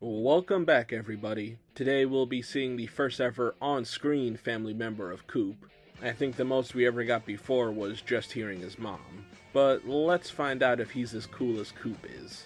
Welcome back, everybody. Today we'll be seeing the first ever on-screen family member of Coop. I think the most we ever got before was just hearing his mom. But let's find out if he's as cool as Coop is.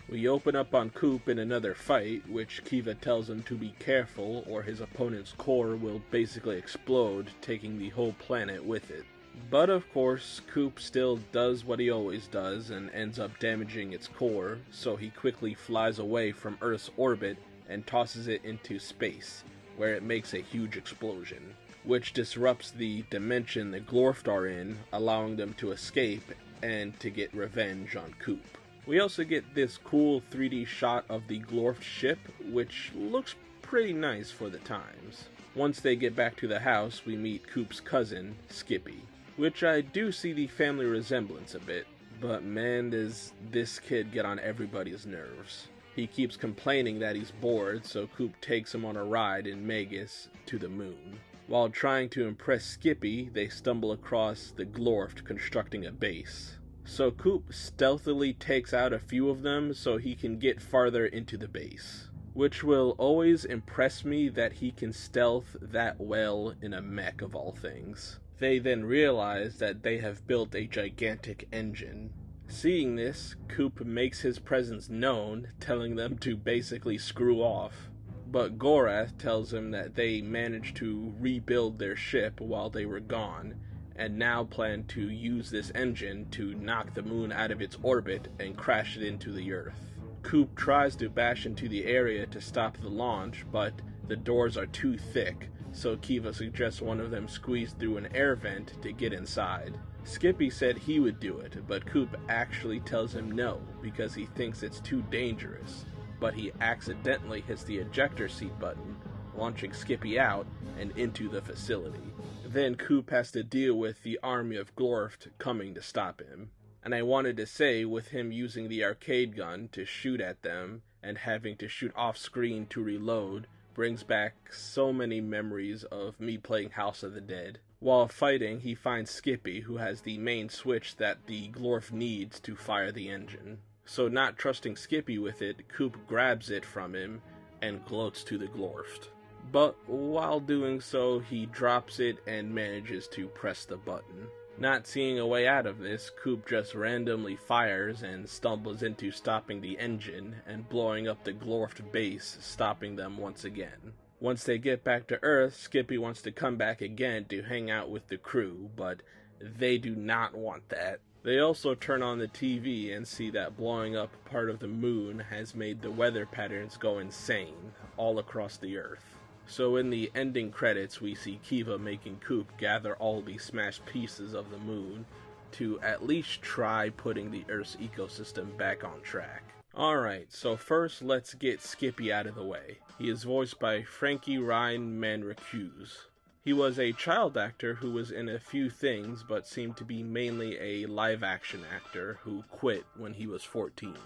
We open up on Coop in another fight, which Kiva tells him to be careful or his opponent's core will basically explode, taking the whole planet with it. But of course, Coop still does what he always does and ends up damaging its core, so he quickly flies away from Earth's orbit and tosses it into space, where it makes a huge explosion, which disrupts the dimension the Glorft are in, allowing them to escape and to get revenge on Coop. We also get this cool 3D shot of the Glorft ship, which looks pretty nice for the times. Once they get back to the house, we meet Coop's cousin, Skippy, which I do see the family resemblance a bit, but man, does this kid get on everybody's nerves. He keeps complaining that he's bored, so Coop takes him on a ride in Magus to the moon. While trying to impress Skippy, they stumble across the Glorft constructing a base. So Coop stealthily takes out a few of them so he can get farther into the base, which will always impress me that he can stealth that well in a mech of all things. They then realize that they have built a gigantic engine. Seeing this, Coop makes his presence known, telling them to basically screw off. But Gorath tells him that they managed to rebuild their ship while they were gone, and now plan to use this engine to knock the moon out of its orbit and crash it into the Earth. Coop tries to bash into the area to stop the launch, but the doors are too thick, so Kiva suggests one of them squeeze through an air vent to get inside. Skippy said he would do it, but Coop actually tells him no, because he thinks it's too dangerous. But he accidentally hits the ejector seat button, launching Skippy out and into the facility. Then Coop has to deal with the army of Glorft coming to stop him. And I wanted to say, with him using the arcade gun to shoot at them and having to shoot off screen to reload brings back so many memories of me playing House of the Dead. While fighting, he finds Skippy, who has the main switch that the Glorft needs to fire the engine. So not trusting Skippy with it, Coop grabs it from him and gloats to the Glorft. But while doing so, he drops it and manages to press the button. Not seeing a way out of this, Coop just randomly fires and stumbles into stopping the engine and blowing up the Glorft base, stopping them once again. Once they get back to Earth, Skippy wants to come back again to hang out with the crew, but they do not want that. They also turn on the TV and see that blowing up part of the moon has made the weather patterns go insane all across the Earth. So in the ending credits, we see Kiva making Coop gather all the smashed pieces of the moon to at least try putting the Earth's ecosystem back on track. Alright, so first let's get Skippy out of the way. He is voiced by Frankie Ryan Manriquez. He was a child actor who was in a few things, but seemed to be mainly a live-action actor who quit when he was 14.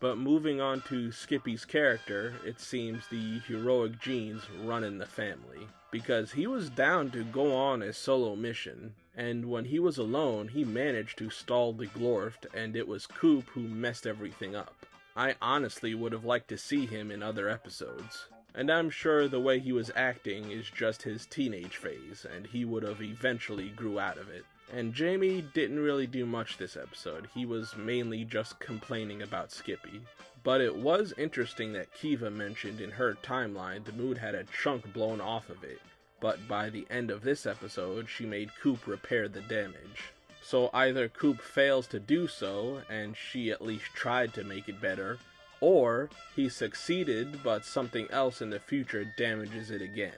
But moving on to Skippy's character, it seems the heroic genes run in the family, because he was down to go on a solo mission, and when he was alone, he managed to stall the Glorft, and it was Coop who messed everything up. I honestly would have liked to see him in other episodes. And I'm sure the way he was acting is just his teenage phase, and he would have eventually grew out of it. And Jamie didn't really do much this episode. He was mainly just complaining about Skippy. But it was interesting that Kiva mentioned in her timeline the moon had a chunk blown off of it, but by the end of this episode, she made Coop repair the damage. So either Coop fails to do so, and she at least tried to make it better, or he succeeded, but something else in the future damages it again.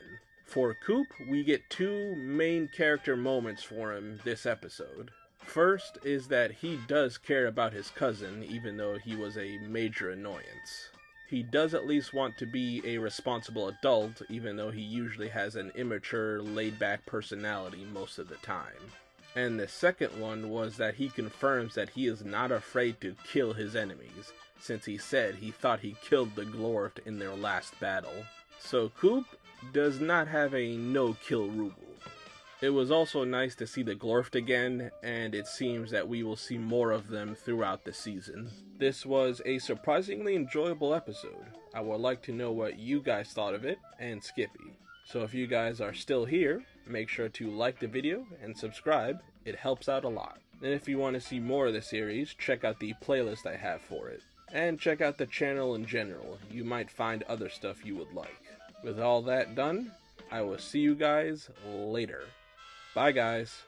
For Coop, we get two main character moments for him this episode. First is that he does care about his cousin, even though he was a major annoyance. He does at least want to be a responsible adult, even though he usually has an immature, laid-back personality most of the time. And the second one was that he confirms that he is not afraid to kill his enemies, since he said he thought he killed the Glorft in their last battle. So Coop does not have a no-kill rule. It was also nice to see the Glorft again, and it seems that we will see more of them throughout the season. This was a surprisingly enjoyable episode. I would like to know what you guys thought of it, and Skippy. So if you guys are still here, make sure to like the video and subscribe. It helps out a lot. And if you want to see more of the series, check out the playlist I have for it. And check out the channel in general. You might find other stuff you would like. With all that done, I will see you guys later. Bye, guys.